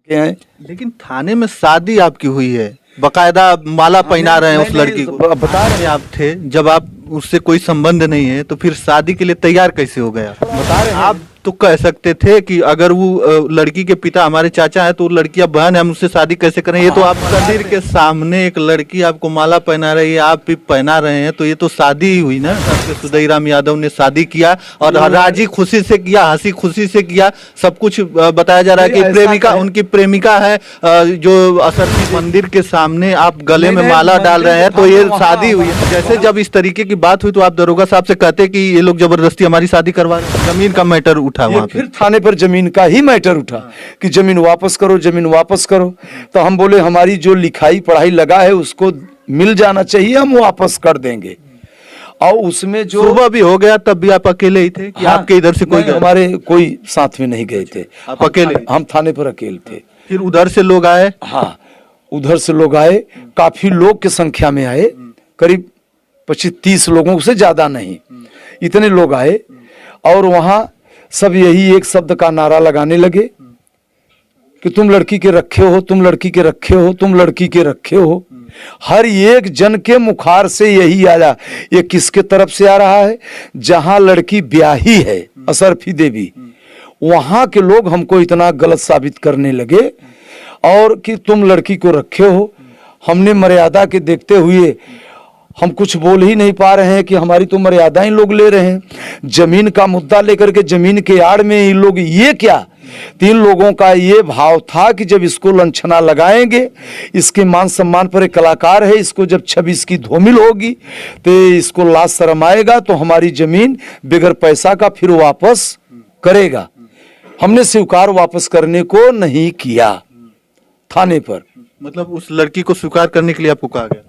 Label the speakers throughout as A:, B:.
A: हैं।
B: लेकिन थाने में शादी आपकी हुई है, बकायदा माला पहना रहे हैं उस लड़की को। बता रहे हैं आप थे, जब आप उससे कोई संबंध नहीं है तो फिर शादी के लिए तैयार कैसे हो गया? बता रहे हैं आप तो कह सकते थे कि अगर वो लड़की के पिता हमारे चाचा है तो लड़की अब बहन है, हम उससे शादी कैसे करें? ये तो आप मंदिर के सामने एक लड़की आपको माला पहना रही है, आप भी पहना रहे हैं, तो ये तो शादी ही हुई ना। आपके सुधईराम यादव ने शादी किया और राजी खुशी से किया, हंसी खुशी से किया, सब कुछ बताया जा रहा है कि प्रेमिका उनकी प्रेमिका है जो असरफी मंदिर के सामने आप गले में माला डाल रहे हैं, तो ये शादी हुई है। जैसे जब इस तरीके की बात हुई तो आप दरोगा साहब से कहते कि ये लोग जबरदस्ती हमारी शादी करवा रहे हैं। जमीन का मैटर उठा वहाँ पे,
A: फिर थाने पर जमीन का ही मैटर उठा कि जमीन वापस करो, जमीन वापस करो। तो हम बोले हमारी जो लिखाई पढ़ाई लगा है उसको मिल जाना चाहिए, हम वापस कर देंगे। और उसमें जो
B: सुबह भी हो गया तब भी आप अकेले ही थे कि आपके इधर से कोई?
A: हमारे कोई साथ में नहीं गए थे,
B: आप अकेले?
A: हम थाने पर अकेले थे।
B: फिर उधर से लोग आए?
A: हाँ, उधर से लोग आए, काफी लोग की संख्या में आए, करीब 25-30 लोगों से ज्यादा नहीं, इतने लोग आए। और वहां सब यही एक शब्द का नारा लगाने लगे कि तुम लड़की के रखे हो, तुम लड़की के रखे हो, तुम लड़की के रखे हो। हर एक जन के मुखार से यही आया। ये किसके तरफ से आ रहा है? जहां लड़की ब्याही है, असरफी देवी, वहां के लोग हमको इतना गलत साबित करने लगे और कि तुम लड़की को रखे हो। हमने मर्यादा के देखते हुए हम कुछ बोल ही नहीं पा रहे हैं कि हमारी तो मर्यादा ही लोग ले रहे हैं। जमीन का मुद्दा लेकर के जमीन के आड़ में ये लोग, ये क्या, 3 लोगों का ये भाव था कि जब इसको लांछना लगाएंगे, इसके मान सम्मान पर एक कलाकार है, इसको जब 26 की धूमिल होगी तो इसको लाज शर्म आएगा, तो हमारी जमीन बगैर पैसा का फिर वापस करेगा। हमने स्वीकार वापस करने को नहीं किया थाने पर।
B: मतलब उस लड़की को स्वीकार करने के लिए आपको कहा गया?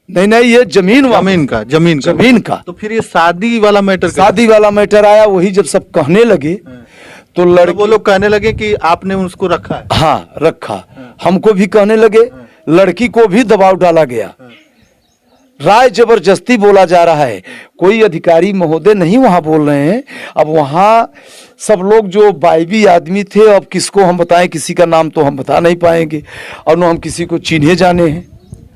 A: नहीं, ये जमीन का।
B: तो फिर ये शादी वाला मैटर
A: आया। वही जब सब कहने लगे तो लड़के,
B: वो लोग कहने लगे कि आपने उसको रखा है।
A: हाँ, रखा। हमको भी कहने लगे, लड़की को भी दबाव डाला गया, राय जबरदस्ती बोला जा रहा है। कोई अधिकारी महोदय नहीं वहां बोल रहे हैं। अब वहां सब लोग जो बाइबी आदमी थे, अब किसको हम बताएं, किसी का नाम तो हम बता नहीं पाएंगे और न हम किसी को चिन्हे जाने हैं।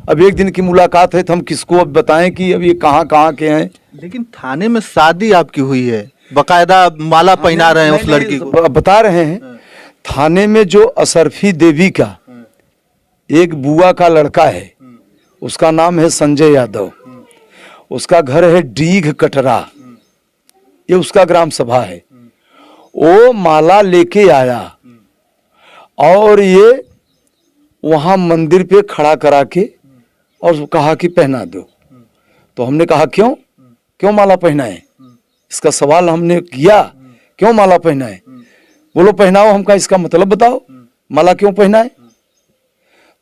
A: अब एक दिन की मुलाकात है तो हम किसको अब बताएं कि अब ये कहाँ के हैं।
B: लेकिन थाने में शादी आपकी हुई है, बकायदा माला पहना रहे हैं उस लड़की को।
A: बता रहे हैं थाने में जो असरफी देवी का एक बुआ का लड़का है, उसका नाम है संजय यादव, उसका घर है डीघ कटरा, ये उसका ग्राम सभा है। वो माला लेके आया और ये वहां मंदिर पे खड़ा करा के और कहा कि पहना दो। तो हमने कहा क्यों माला पहनाए? इसका सवाल हमने किया, क्यों माला पहनाए? बोलो पहनाओ, हमका इसका मतलब बताओ, माला क्यों पहनाए?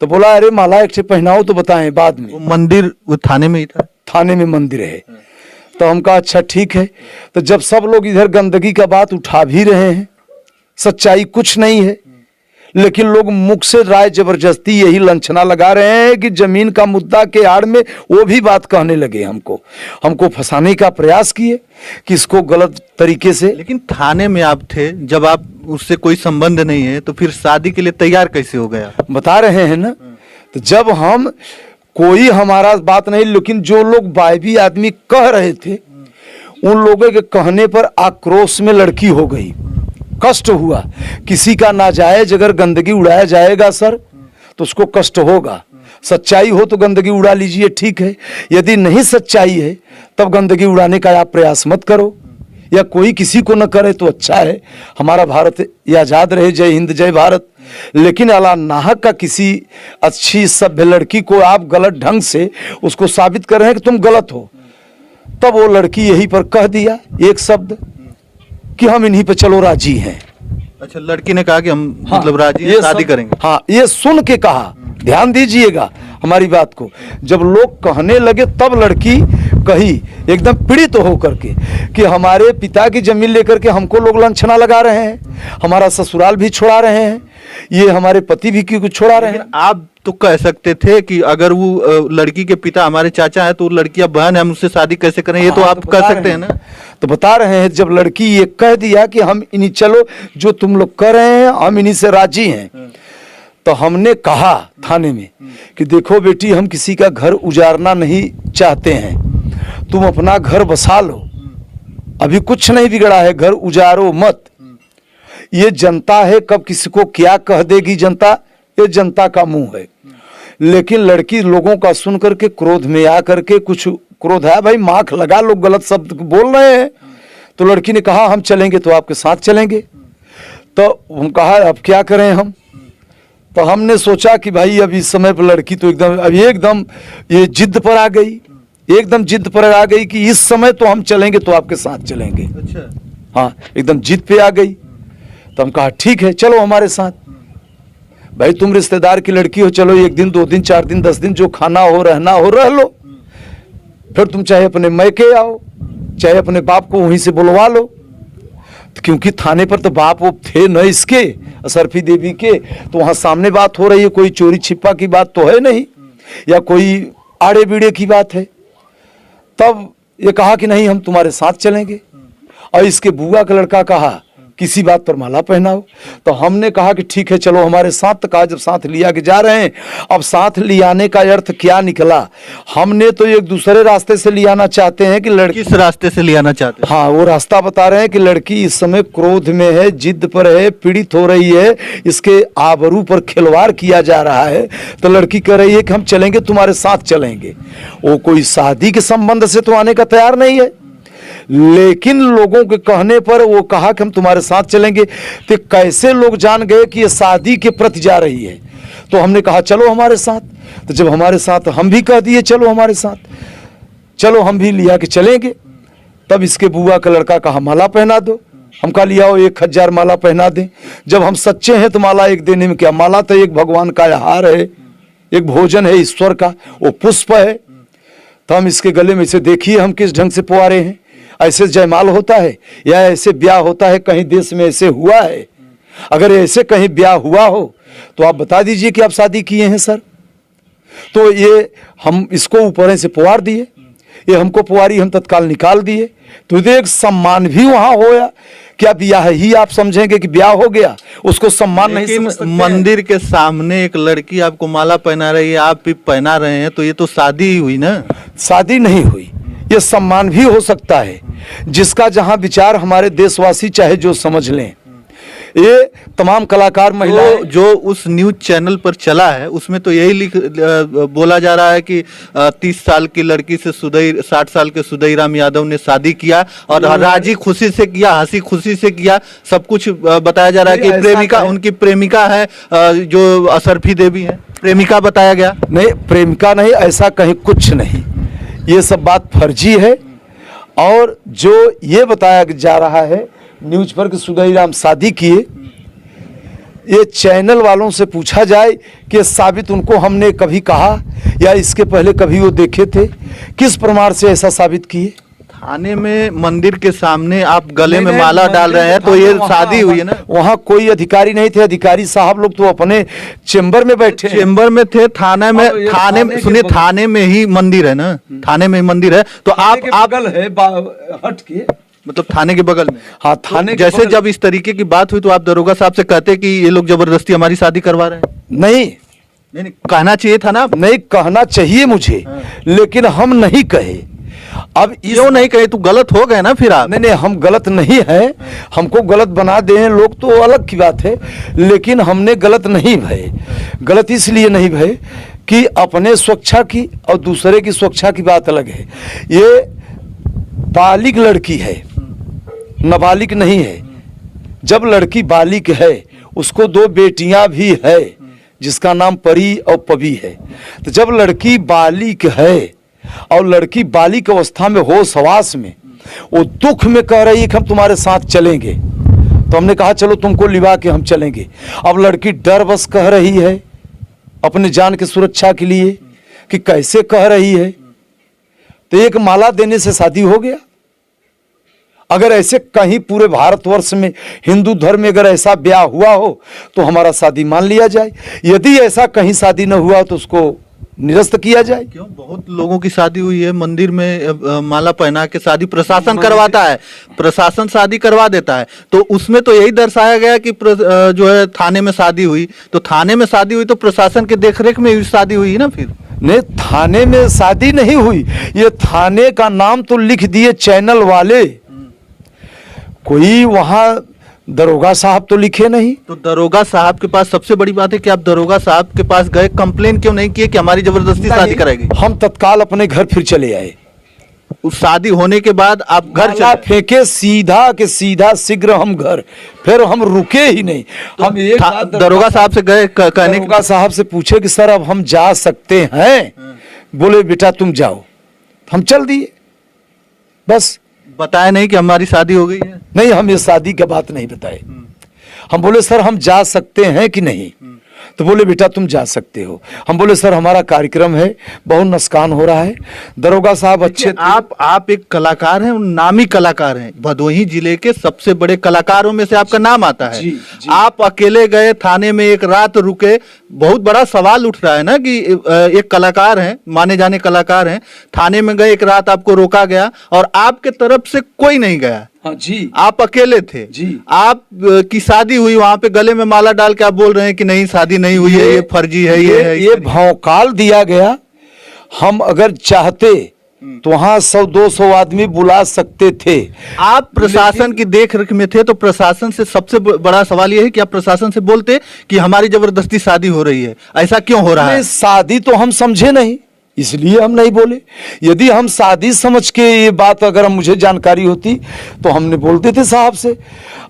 A: तो बोला अरे माला एक से पहनाओ तो बताएं बाद में।
B: मंदिर वो थाने में ही था?
A: थाने में मंदिर है। तो हम कहा अच्छा ठीक है। तो जब सब लोग इधर गंदगी का बात उठा भी रहे हैं, सच्चाई कुछ नहीं है, लेकिन लोग मुख से राय जबरदस्ती यही लांछना लगा रहे हैं कि जमीन का मुद्दा के आड़ में वो भी बात कहने लगे, हमको फंसाने का प्रयास किए कि इसको गलत तरीके से।
B: लेकिन थाने में आप थे, जब आप उससे कोई संबंध नहीं है तो फिर शादी के लिए तैयार कैसे हो गया?
A: बता रहे हैं ना। तो जब हम कोई हमारा बात नहीं, लेकिन जो लोग बाइबी आदमी कह रहे थे उन लोगों के कहने पर आक्रोश में लड़की हो गई, कष्ट हुआ। किसी का नाजायज अगर गंदगी उड़ाया जाएगा सर तो उसको कष्ट होगा। सच्चाई हो तो गंदगी उड़ा लीजिए, ठीक है। यदि नहीं सच्चाई है तब गंदगी उड़ाने का आप प्रयास मत करो, या कोई किसी को न करे तो अच्छा है। हमारा भारत आजाद रहे, जय हिंद जय भारत। लेकिन अला नाहक का किसी अच्छी सभ्य लड़की को आप गलत ढंग से उसको साबित कर रहे हैं कि तुम गलत हो। तब वो लड़की यहीं पर कह दिया एक शब्द कि हम इन्हीं पे चलो राजी हैं।
B: अच्छा, लड़की ने कहा कि हम मतलब राजी हैं, शादी करेंगे।
A: हाँ, ये सुन के कहा, ध्यान दीजिएगा हमारी बात को। जब लोग कहने लगे तब लड़की कही एकदम पीड़ित तो होकर के कि हमारे पिता की जमीन लेकर के हमको लोग लांछना लगा रहे हैं, हमारा ससुराल भी छोड़ा रहे हैं, ये हमारे पति भी क्यों छोड़ा रहे हैं।
B: आप तो कह सकते थे कि अगर वो लड़की के पिता हमारे चाचा है तो लड़की अब बहन है, हम उससे शादी कैसे करें? ये तो आप कह सकते हैं ना।
A: तो बता रहे हैं जब लड़की ये कह दिया कि हम इन्हीं, चलो जो तुम लोग कर रहे हैं हम इन्हीं से राजी हैं, तो हमने कहा थाने में कि देखो बेटी, हम किसी का घर उजाड़ना नहीं चाहते हैं, तुम अपना घर बसा लो, अभी कुछ नहीं बिगड़ा है, घर उजाड़ो मत। ये जनता है, कब किसी को क्या कह देगी जनता, ये जनता का मुंह है। लेकिन लड़की लोगों का सुन करके क्रोध में आ करके, कुछ क्रोध है भाई, माख लगा, लोग गलत शब्द बोल रहे हैं, तो लड़की ने कहा हम चलेंगे तो आपके साथ चलेंगे। तो हम कहा अब क्या करें हम, तो हमने सोचा कि भाई अब इस समय पर लड़की तो एकदम ये जिद पर आ गई, एकदम जिद पर आ गई कि इस समय तो हम चलेंगे तो आपके साथ चलेंगे।
B: अच्छा।
A: हाँ, एकदम जिद पे आ गई। तो हम कहा ठीक है चलो हमारे साथ, भाई तुम रिश्तेदार की लड़की हो, चलो 1 दिन 2 दिन 4 दिन 10 दिन जो खाना हो रहना हो रह लो, फिर तुम चाहे अपने मैके आओ, चाहे अपने बाप को वहीं से बुलवा लो। तो क्योंकि थाने पर तो बाप वो थे न इसके, असरफी देवी के, तो वहां सामने बात हो रही है, कोई चोरी छिपा की बात तो है नहीं, या कोई आड़े बीड़े की बात है। तब ये कहा कि नहीं हम तुम्हारे साथ चलेंगे। और इसके बुआ का लड़का कहा किसी बात पर माला पहनाओ। तो हमने कहा कि ठीक है चलो हमारे साथ। तो कहा जब साथ लिया के जा रहे हैं, अब साथ लियाने का अर्थ क्या निकला, हमने तो एक दूसरे रास्ते से लियाना चाहते हैं कि लड़की,
B: किस रास्ते से लियाना चाहते हैं?
A: हाँ वो रास्ता बता रहे हैं कि लड़की इस समय क्रोध में है, जिद पर है, पीड़ित हो रही है, इसके आबरू पर खिलवाड़ किया जा रहा है। तो लड़की कह रही है कि हम चलेंगे, तुम्हारे साथ चलेंगे। वो कोई शादी के संबंध से तो आने का तैयार नहीं है, लेकिन लोगों के कहने पर वो कहा कि हम तुम्हारे साथ चलेंगे। तो कैसे लोग जान गए कि ये शादी के प्रति जा रही है। तो हमने कहा चलो हमारे साथ। तो जब हमारे साथ, हम भी कह दिए चलो हमारे साथ, चलो हम भी लिया के चलेंगे। तब इसके बुआ का लड़का कहा माला पहना दो। हम कहा लिया 1000 माला पहना दें। जब हम सच्चे हैं तो माला एक देने में क्या, माला तो एक भगवान का आहार है, एक भोजन है ईश्वर का, वो पुष्प है। तो हम इसके गले में से देखिए हम किस ढंग से पुआरे हैं। ऐसे जयमाल होता है या ऐसे ब्याह होता है, कहीं देश में ऐसे हुआ है? अगर ऐसे कहीं ब्याह हुआ हो तो आप बता दीजिए कि आप शादी किए हैं सर। तो ये हम इसको ऊपर से पुआर दिए, ये हमको पुआरी हम तत्काल निकाल दिए। तो एक सम्मान भी वहां होया। क्या ब्याह ही आप समझेंगे कि ब्याह हो गया, उसको सम्मान नहीं समझ सकते हैं?
B: मंदिर के सामने एक लड़की आपको माला पहना रही है, आप भी पहना रहे हैं, तो ये तो शादी ही हुई ना? शादी
A: नहीं हुई, ये सम्मान भी हो सकता है, जिसका जहां विचार हमारे देशवासी चाहे जो समझ लें। ये तमाम कलाकार महिलाएं
B: जो उस न्यूज चैनल पर चला है उसमें तो यही बोला जा रहा है कि 30 साल की लड़की से 60 साल के सुदईराम यादव ने शादी किया और राजी खुशी से किया, हंसी खुशी से किया, सब कुछ बताया जा रहा है कि प्रेमिका, उनकी प्रेमिका है जो असरफी देवी है, प्रेमिका बताया गया।
A: नहीं, प्रेमिका नहीं, ऐसा कहीं कुछ नहीं, ये सब बात फर्जी है। और जो ये बताया जा रहा है न्यूज पर कि सुदईराम शादी किए, ये चैनल वालों से पूछा जाए कि साबित उनको हमने कभी कहा या इसके पहले कभी वो देखे थे, किस प्रमाण से ऐसा साबित किए?
B: थाने में मंदिर के सामने आप गले में माला डाल रहे हैं तो ये शादी हुई है ना?
A: वहाँ कोई अधिकारी नहीं थे, अधिकारी साहब लोग तो अपने चेंबर में बैठे,
B: चेंबर में थे। थाने में, थाने में सुनिए, थाने में ही मंदिर है ना, थाने में ही मंदिर है। तो आप
A: बगल है हट के,
B: मतलब थाने के बगल में?
A: हाँ, थाने
B: जैसे जब इस तरीके की बात हुई तो आप दरोगा साहब से कहते कि ये लोग जबरदस्ती हमारी शादी करवा रहे हैं?
A: नहीं,
B: कहना चाहिए था ना?
A: नहीं कहना चाहिए मुझे, लेकिन हम नहीं कहे। अब
B: क्यों नहीं कहे? तो गलत हो गए ना फिर आप।
A: नहीं, हम गलत नहीं है, हमको गलत बना दे हैं लोग तो अलग की बात है, लेकिन हमने गलत नहीं भये। गलत इसलिए नहीं भये कि अपने सुरक्षा की और दूसरे की सुरक्षा की बात अलग है। ये बालिग लड़की है, नाबालिग नहीं है। जब लड़की बालिग है, उसको 2 बेटियां भी है जिसका नाम परी और पवी है। तो जब लड़की बालिग है और लड़की बालिग अवस्था में होश हवास में, वो दुख में कह रही है कि हम तुम्हारे साथ चलेंगे, तो हमने कहा चलो तुमको लिवा के हम चलेंगे। अब लड़की डर बस कह रही है अपने जान की सुरक्षा के लिए कि कैसे कह रही है, तो एक माला देने से शादी हो गया? अगर ऐसे कहीं पूरे भारतवर्ष में हिंदू धर्म में अगर ऐसा ब्याह हुआ हो तो हमारा शादी मान लिया जाए। यदि ऐसा कहीं शादी न हुआ तो उसको निरस्त किया जाए।
B: क्यों, बहुत लोगों की शादी हुई है मंदिर में माला पहना के शादी प्रशासन करवाता है, प्रशासन शादी करवा देता है, तो उसमें तो यही दर्शाया गया कि जो है थाने में शादी हुई, तो थाने में शादी हुई तो प्रशासन के देखरेख में शादी हुई ना। फिर
A: नहीं, थाने में शादी नहीं हुई, ये थाने का नाम तो लिख दिए चैनल वाले, कोई वहां दरोगा साहब तो लिखे नहीं।
B: तो दरोगा साहब के पास सबसे बड़ी बात है कि आप दरोगा साहब के पास गए, कंप्लेन क्यों नहीं किए कि हमारी जबरदस्ती शादी कराएगी?
A: हम तत्काल अपने घर फिर चले आए।
B: उस शादी होने के बाद आप घर
A: माला फेंके सीधा के सीधा शीघ्र हम घर, फिर हम रुके ही नहीं। हम एक बात
B: दरोगा साहब से गए कहने
A: दरोगा साहब से पूछे कि सर अब हम जा सकते हैं? बोले बेटा तुम जाओ। हम चल दिए, बस।
B: बताया नहीं कि हमारी शादी हो गई है?
A: नहीं, हम ये शादी की बात नहीं बताए। हम बोले सर हम जा सकते हैं कि नहीं? तो बोले बेटा तुम जा सकते हो। हम बोले सर हमारा कार्यक्रम है, बहुत नुकसान हो रहा है। दरोगा साहब अच्छे,
B: आप एक कलाकार हैं, नामी कलाकार हैं, भदोही जिले के सबसे बड़े कलाकारों में से आपका नाम आता है।
A: जी।
B: आप अकेले गए थाने में, एक रात रुके, बहुत बड़ा सवाल उठ रहा है ना कि एक कलाकार हैं, माने जाने कलाकार हैं, थाने में गए, एक रात आपको रोका गया और आपके तरफ से कोई नहीं गया।
A: हाँ जी,
B: आप अकेले थे
A: जी।
B: आप की शादी हुई, वहां पे गले में माला डाल के आप बोल रहे हैं कि नहीं शादी नहीं हुई है, ये फर्जी है,
A: ये भौकाल दिया गया। हम अगर चाहते तो वहां 100-200 आदमी बुला सकते थे।
B: आप प्रशासन की देख रेख में थे, तो प्रशासन से सबसे बड़ा सवाल यह है कि आप प्रशासन से बोलते कि हमारी जबरदस्ती शादी हो रही है, ऐसा क्यों हो रहा है?
A: शादी तो हम समझे नहीं, इसलिए हम नहीं बोले। यदि हम शादी समझ के ये बात अगर हम मुझे जानकारी होती तो हमने बोलते थे साहब से।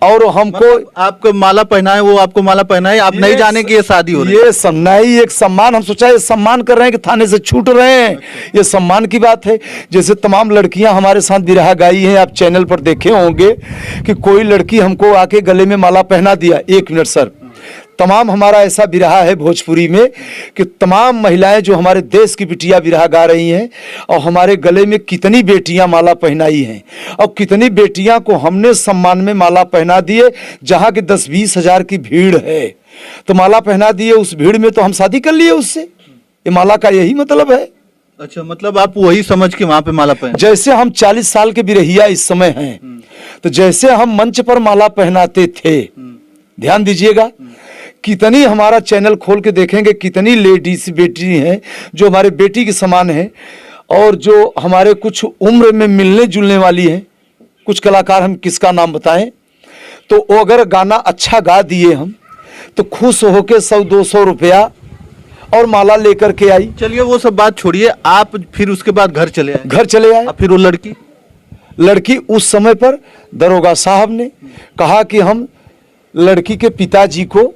A: और हमको
B: आपको माला पहनाए, वो आपको माला पहनाए, आप नहीं जाने कि ये शादी हो रही है।
A: ये सम्मानी एक सम्मान, हम सोचा ये सम्मान कर रहे हैं कि थाने से छूट रहे हैं, ये सम्मान की बात है। जैसे तमाम लड़कियां हमारे साथ बिरहा गाई हैं, आप चैनल पर देखे होंगे कि कोई लड़की हमको आके गले में माला पहना दिया। 1 मिनट सर, तमाम हमारा ऐसा बिरहा है भोजपुरी में कि तमाम महिलाएं जो हमारे देश की बिटिया बिरहा गा रही हैं, और हमारे गले में कितनी बेटियां माला पहनाई हैं, और कितनी बेटियां को हमने सम्मान में माला पहना दिए। जहां के 10-20 हजार की भीड़ है तो माला पहना दिए, उस भीड़ में तो हम शादी कर लिए उससे। ये माला का यही मतलब है।
B: अच्छा, मतलब आप वही समझ के वहां पे माला पहन,
A: जैसे हम 40 साल के बिरहिया इस समय हैं, तो जैसे हम मंच पर माला पहनाते थे, ध्यान दीजिएगा, कितनी हमारा चैनल खोल के देखेंगे कितनी लेडीज बेटी हैं जो हमारे बेटी के समान हैं, और जो हमारे कुछ उम्र में मिलने जुलने वाली हैं। कुछ कलाकार, हम किसका नाम बताएं, तो वो अगर गाना अच्छा गा दिए हम तो खुश होके 100-200 रुपया और माला लेकर के आई।
B: चलिए वो सब बात छोड़िए, आप फिर उसके बाद घर चले आए?
A: घर चले आए।
B: फिर वो लड़की
A: उस समय पर दरोगा साहब ने कहा कि हम लड़की के पिताजी को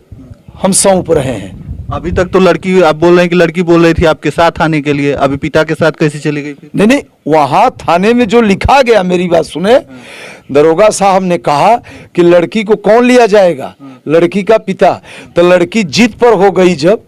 A: हम सौंप रहे हैं।
B: अभी तक तो लड़की, आप बोल रहे हैं कि लड़की बोल रही थी आपके साथ आने के लिए, अभी पिता के साथ कैसे चली गई फिर?
A: नहीं, वहां थाने में जो लिखा गया, मेरी बात सुने, दरोगा साहब ने कहा कि लड़की को कौन लिया जाएगा, लड़की का पिता। तो लड़की जिद पर हो गई जब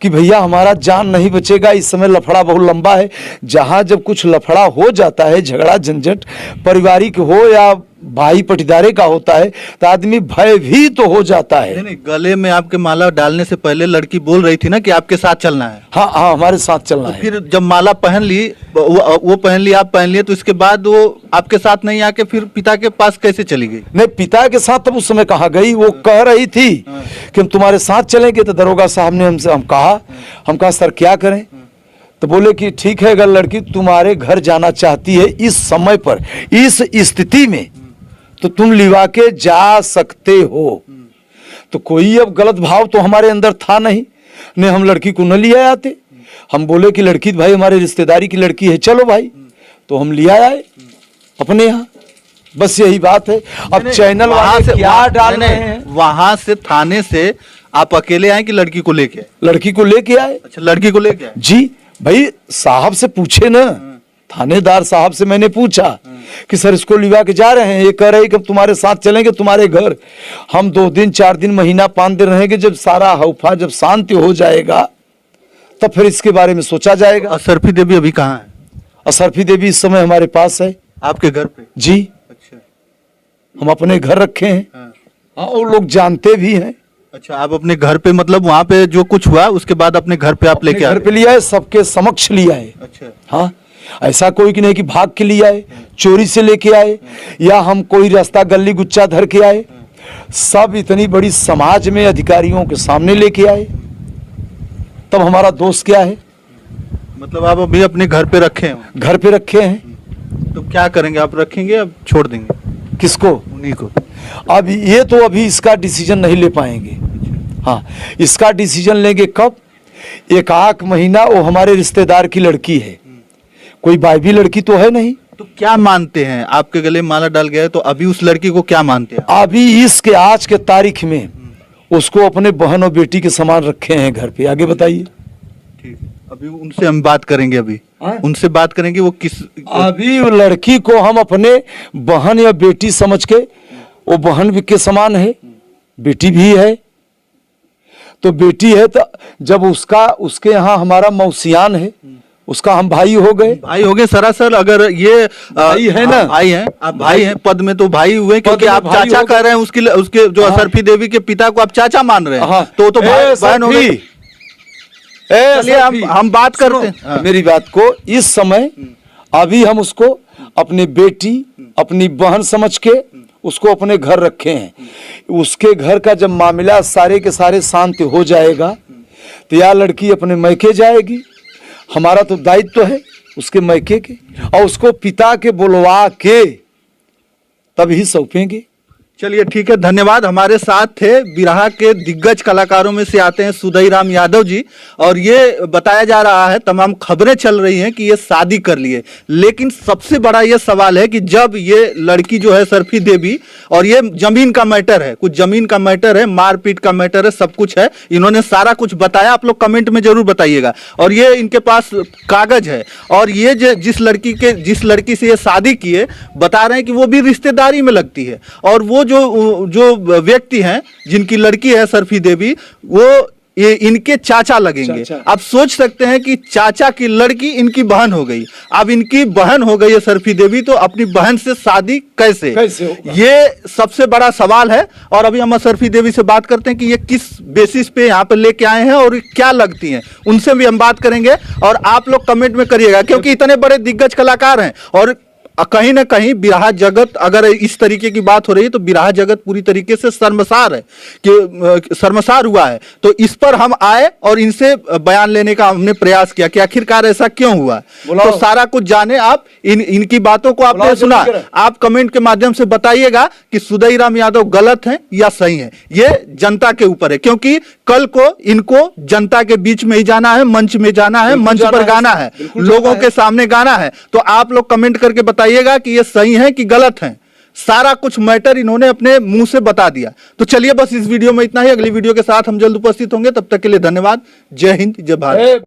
A: कि भैया हमारा जान नहीं बचेगा, इस समय लफड़ा बहुत लंबा है। जहां जब कुछ लफड़ा हो जाता है, झगड़ा झंझट पारिवारिक हो या भाई पटीदारे का होता है, तो आदमी भयभीत तो हो जाता है।
B: नहीं, गले में आपके माला डालने से पहले लड़की बोल रही थी ना कि आपके साथ चलना है।
A: हाँ, हमारे साथ चलना है।
B: फिर जब माला पहन ली, वो पहन ली, आप पहन लिए, तो इसके बाद वो आपके साथ नहीं आके फिर पिता के पास कैसे चली गई?
A: नहीं, पिता के साथ तब उस समय कहाँ गई, वो कह रही थी कि हम तुम्हारे साथ चलेंगे। तो दरोगा साहब ने हम कहा सर क्या करें? तो बोले कि ठीक है, अगर लड़की तुम्हारे घर जाना चाहती है इस समय पर, इस स्थिति में, तो तुम लिवा के जा सकते हो। तो कोई अब गलत भाव तो हमारे अंदर था नहीं, हम लड़की को न लिया आते। हम बोले कि लड़की भाई हमारे रिश्तेदारी की लड़की है, चलो भाई। तो हम लिया आए अपने यहाँ, बस यही बात है। अब चैनल वाले से क्या डाल रहे हैं,
B: वहां से थाने से आप अकेले आए कि लड़की को लेके आए?
A: लड़की को लेके आए।
B: अच्छा, लड़की को लेके आए?
A: जी भाई, साहब से पूछे ना, थानेदार साहब से मैंने पूछा कि सर इसको लिवा के जा रहे हैं, ये कह रहे कि तुम्हारे साथ चलेंगे तुम्हारे घर, हम 2 दिन 4 दिन महीना 5 दिन रहेंगे, जब सारा हौफा जब शांति हो जाएगा तब फिर इसके बारे में सोचा जाएगा।
B: असरफी देवी अभी कहाँ है?
A: असरफी देवी इस समय हमारे पास है।
B: आपके घर पे?
A: जी।
B: अच्छा,
A: हम अपने घर रखे हैं। हाँ, और लोग जानते भी हैं।
B: अच्छा, आप अपने घर पे मतलब वहाँ पे जो कुछ हुआ उसके बाद अपने घर पे आप लेके
A: घर पे लिया है, सबके समक्ष लिया है।
B: अच्छा,
A: हाँ, ऐसा कोई कि नहीं कि भाग के लिए आए, चोरी से लेके आए, या हम कोई रास्ता गली गुच्चा धर के आए। सब इतनी बड़ी समाज में अधिकारियों के सामने लेके आए, तब हमारा दोष क्या है?
B: मतलब आप अभी अपने घर पे रखे हैं,
A: घर पे रखे हैं।
B: तो क्या करेंगे आप? रखेंगे या छोड़ देंगे
A: किसको?
B: उन्हीं को।
A: अब ये तो अभी इसका डिसीजन नहीं ले पाएंगे। हाँ, इसका डिसीजन लेंगे कब? एक आध महीना। वो हमारे रिश्तेदार की लड़की है, कोई बाइबी लड़की तो है नहीं।
B: तो क्या मानते हैं? आपके गले माला डाल गया है तो अभी उस लड़की को क्या मानते हैं?
A: अभी इसके आज के तारीख में उसको अपने बहन और बेटी के समान रखे हैं घर पे। आगे बताइए।
B: ठीक, अभी उनसे हम बात करेंगे। अभी उनसे बात करेंगे वो किस।
A: अभी वो लड़की को हम अपने बहन या बेटी समझ के, वो बहन भी के समान है, बेटी भी है। तो बेटी है तो जब उसका उसके यहाँ हमारा मौसियान है, उसका हम भाई हो गए।
B: भाई हो गए सरासर। अगर ये
A: भाई है ना,
B: भाई हैं, आप भाई हैं, पद में तो भाई हुए, क्योंकि आप चाचा कह रहे हैं। उसके जो असरफी देवी के पिता को आप चाचा मान रहे हैं।
A: हाँ,
B: तो बहन हो गए। चलिए हम बात करते हैं
A: मेरी बात को। इस समय अभी हम उसको अपनी बेटी, अपनी बहन समझ के उसको अपने घर रखे हैं। उसके घर का जब मामला सारे के सारे शांत हो जाएगा तो यह लड़की अपने मैके जाएगी। हमारा तो दायित्व है उसके मैके के, और उसको पिता के बुलवा के तभी सौंपेंगे।
B: चलिए ठीक है, धन्यवाद। हमारे साथ थे बिरहा के दिग्गज कलाकारों में से आते हैं सुदईराम यादव जी, और ये बताया जा रहा है, तमाम खबरें चल रही हैं कि ये शादी कर लिए। लेकिन सबसे बड़ा ये सवाल है कि जब ये लड़की जो है सरफी देवी, और ये जमीन का मैटर है, कुछ जमीन का मैटर है, मारपीट का मैटर है, सब कुछ है। इन्होंने सारा कुछ बताया, आप लोग कमेंट में जरूर बताइएगा। और ये इनके पास कागज है, और ये जिस लड़की से ये शादी किए, बता रहे हैं कि वो भी रिश्तेदारी में लगती है। और वो जो व्यक्ति हैं जिनकी लड़की है सरफी देवी, वो ये इनके चाचा लगेंगे। आप सोच सकते हैं कि चाचा की लड़की इनकी बहन हो गई। अब इनकी बहन हो गई है सरफी देवी, तो अपनी बहन से शादी कैसे होगा? ये सबसे बड़ा सवाल है। और अभी हम सरफी देवी से बात करते हैं कि ये किस बेसिस पे यहाँ पे लेके आए हैं और क्या लगती हैं, उनसे भी हम बात करेंगे। और आप लोग कमेंट में करिएगा, क्योंकि इतने बड़े दिग्गज कलाकार हैं, और कहीं ना कहीं बिरहा जगत, अगर इस तरीके की बात हो रही है तो बिरहा जगत पूरी तरीके से शर्मसार है, कि शर्मसार हुआ है। तो इस पर हम आए और इनसे बयान लेने का हमने प्रयास किया कि आखिरकार ऐसा क्यों हुआ। तो सारा कुछ जाने आप। इनकी बातों को आपने सुना, आप कमेंट के माध्यम से बताइएगा कि सुदईराम यादव गलत हैं या सही हैं। ये जनता के ऊपर है, क्योंकि कल को इनको जनता के बीच में ही जाना है, मंच में जाना है, मंच पर गाना है, लोगों के सामने गाना है। तो आप लोग कमेंट करके बताइएगा कि ये सही है कि गलत है। सारा कुछ मैटर इन्होंने अपने मुंह से बता दिया। तो चलिए बस इस वीडियो में इतना ही। अगली वीडियो के साथ हम जल्द उपस्थित होंगे, तब तक के लिए धन्यवाद। जय हिंद, जय भारत।